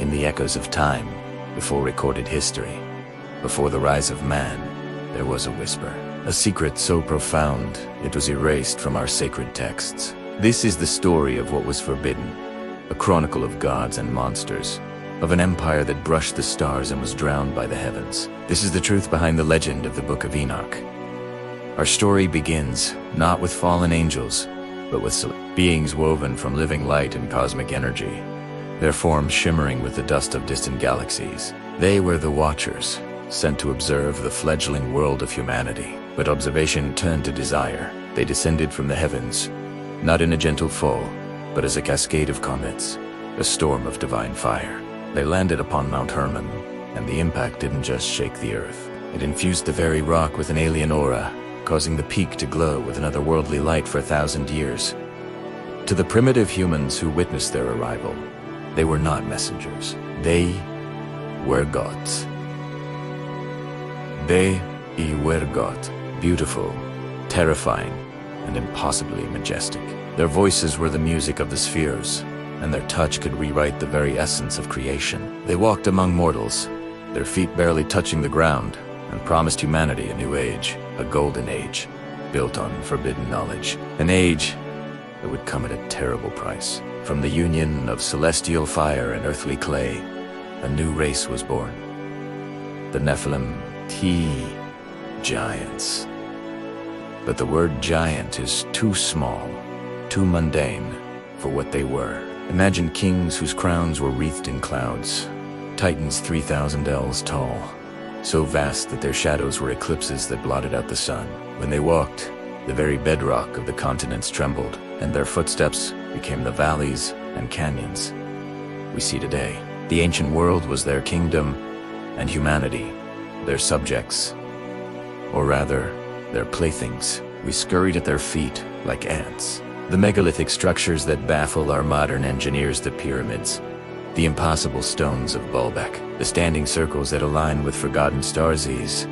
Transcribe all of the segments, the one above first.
in the echoes of time, before recorded history, before the rise of man, there was a whisper. A secret so profound, it was erased from our sacred texts. This is the story of what was forbidden, a chronicle of gods and monsters, of an empire that brushed the stars and was drowned by the heavens. This is the truth behind the legend of the Book of Enoch. Our story begins not with fallen angels, but with beings woven from living light and cosmic energy, their forms shimmering with the dust of distant galaxies. They were the Watchers, sent to observe the fledgling world of humanity. But observation turned to desire. They descended from the heavens, not in a gentle fall, but as a cascade of comets, a storm of divine fire. They landed upon Mount Hermon, and the impact didn't just shake the earth. It infused the very rock with an alien aura, causing the peak to glow with an otherworldly light for 1,000 years. To the primitive humans who witnessed their arrival, they were not messengers. They were gods. They were God, beautiful, terrifying, and impossibly majestic. Their voices were the music of the spheres, and their touch could rewrite the very essence of creation. They walked among mortals, their feet barely touching the ground, and promised humanity a new age, a golden age, built on forbidden knowledge. An age that would come at a terrible price. From the union of celestial fire and earthly clay, a new race was born. The Nephilim, giants. But the word giant is too small, too mundane for what they were. Imagine kings whose crowns were wreathed in clouds, titans 3,000 ells tall, so vast that their shadows were eclipses that blotted out the sun. When they walked, the very bedrock of the continents trembled, and their footsteps became the valleys and canyons we see today. The ancient world was their kingdom, and humanity, their subjects, or rather, their playthings. We scurried at their feet like ants. The megalithic structures that baffle our modern engineers, the pyramids, the impossible stones of Baalbek, the standing circles that align with forgotten starsees,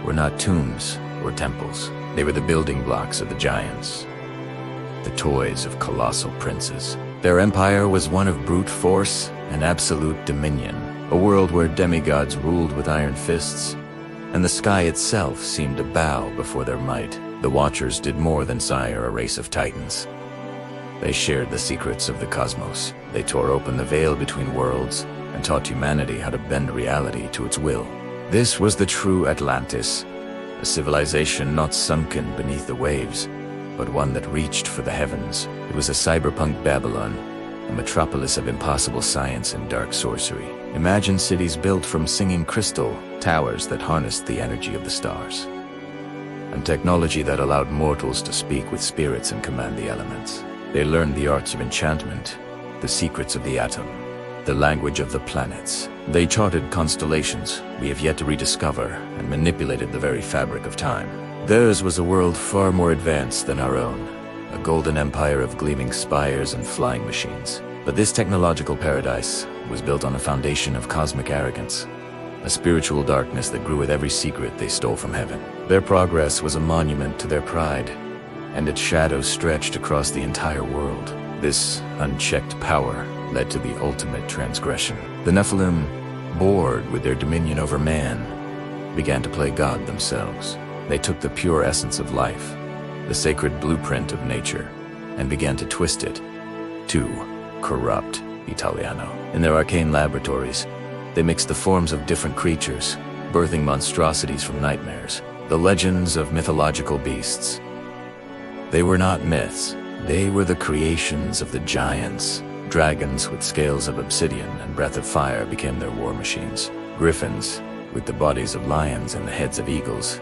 were not tombs or temples. They were the building blocks of the giants, the toys of colossal princes. Their empire was one of brute force and absolute dominion, a world where demigods ruled with iron fists, and the sky itself seemed to bow before their might. The Watchers did more than sire a race of titans. They shared the secrets of the cosmos. They tore open the veil between worlds and taught humanity how to bend reality to its will. This was the true Atlantis, a civilization not sunken beneath the waves, but one that reached for the heavens. It was a cyberpunk Babylon, a metropolis of impossible science and dark sorcery. Imagine cities built from singing crystal, towers that harnessed the energy of the stars, and technology that allowed mortals to speak with spirits and command the elements. They learned the arts of enchantment, the secrets of the atom, the language of the planets. They charted constellations we have yet to rediscover and manipulated the very fabric of time. Theirs was a world far more advanced than our own, a golden empire of gleaming spires and flying machines. But this technological paradise was built on a foundation of cosmic arrogance, a spiritual darkness that grew with every secret they stole from heaven. Their progress was a monument to their pride, and its shadow stretched across the entire world. This unchecked power led to the ultimate transgression. The Nephilim, bored with their dominion over man, began to play God themselves. They took the pure essence of life, the sacred blueprint of nature, and began to twist it to corrupt Italiano. In their arcane laboratories, they mixed the forms of different creatures, birthing monstrosities from nightmares, the legends of mythological beasts. They were not myths. They were the creations of the giants. Dragons with scales of obsidian and breath of fire became their war machines. Griffins, with the bodies of lions and the heads of eagles,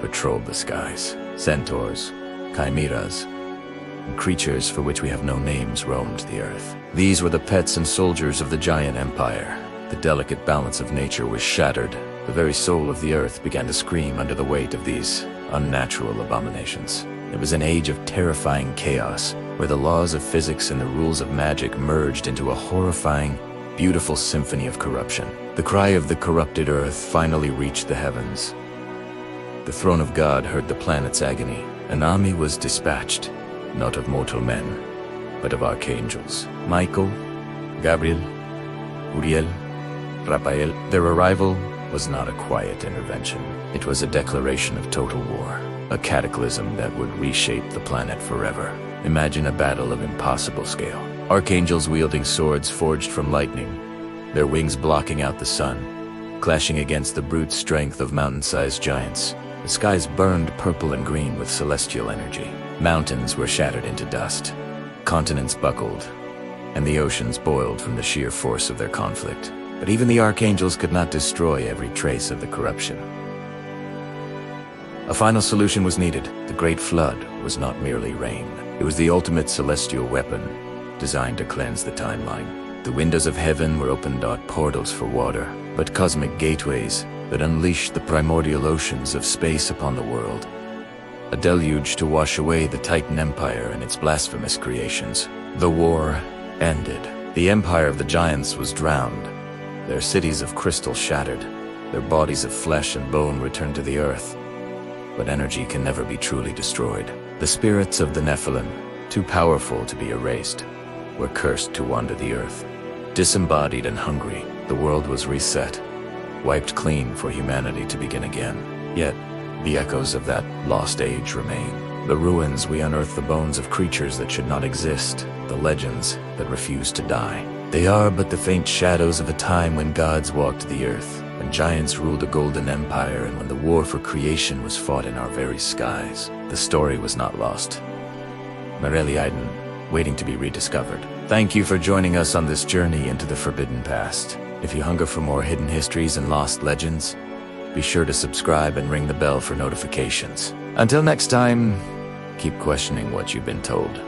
patrolled the skies. Centaurs, chimeras, and creatures for which we have no names roamed the earth. These were the pets and soldiers of the giant empire. The delicate balance of nature was shattered. The very soul of the earth began to scream under the weight of these unnatural abominations. It was an age of terrifying chaos, where the laws of physics and the rules of magic merged into a horrifying, beautiful symphony of corruption. The cry of the corrupted earth finally reached the heavens. The throne of God heard the planet's agony. An army was dispatched, not of mortal men, but of archangels. Michael, Gabriel, Uriel, Raphael. Their arrival was not a quiet intervention. It was a declaration of total war, a cataclysm that would reshape the planet forever. Imagine a battle of impossible scale. Archangels wielding swords forged from lightning, their wings blocking out the sun, clashing against the brute strength of mountain-sized giants. The skies burned purple and green with celestial energy. Mountains were shattered into dust, continents buckled, and the oceans boiled from the sheer force of their conflict. But even the archangels could not destroy every trace of the corruption. A final solution was needed. The Great Flood was not merely rain. It was the ultimate celestial weapon, designed to cleanse the timeline. The windows of heaven were opened, not portals for water, but cosmic gateways that unleashed the primordial oceans of space upon the world. A deluge to wash away the Titan Empire and its blasphemous creations. The war ended. The empire of the giants was drowned, their cities of crystal shattered, their bodies of flesh and bone returned to the earth. But energy can never be truly destroyed. The spirits of the Nephilim, too powerful to be erased, were cursed to wander the earth. Disembodied and hungry, the world was reset, wiped clean for humanity to begin again. Yet, the echoes of that lost age remain. The ruins, we unearth the bones of creatures that should not exist, the legends that refuse to die. They are but the faint shadows of a time when gods walked the earth, when giants ruled a golden empire, and when the war for creation was fought in our very skies. The story was not lost. Mareli Iden, waiting to be rediscovered. Thank you for joining us on this journey into the forbidden past. If you hunger for more hidden histories and lost legends, be sure to subscribe and ring the bell for notifications. Until next time, keep questioning what you've been told.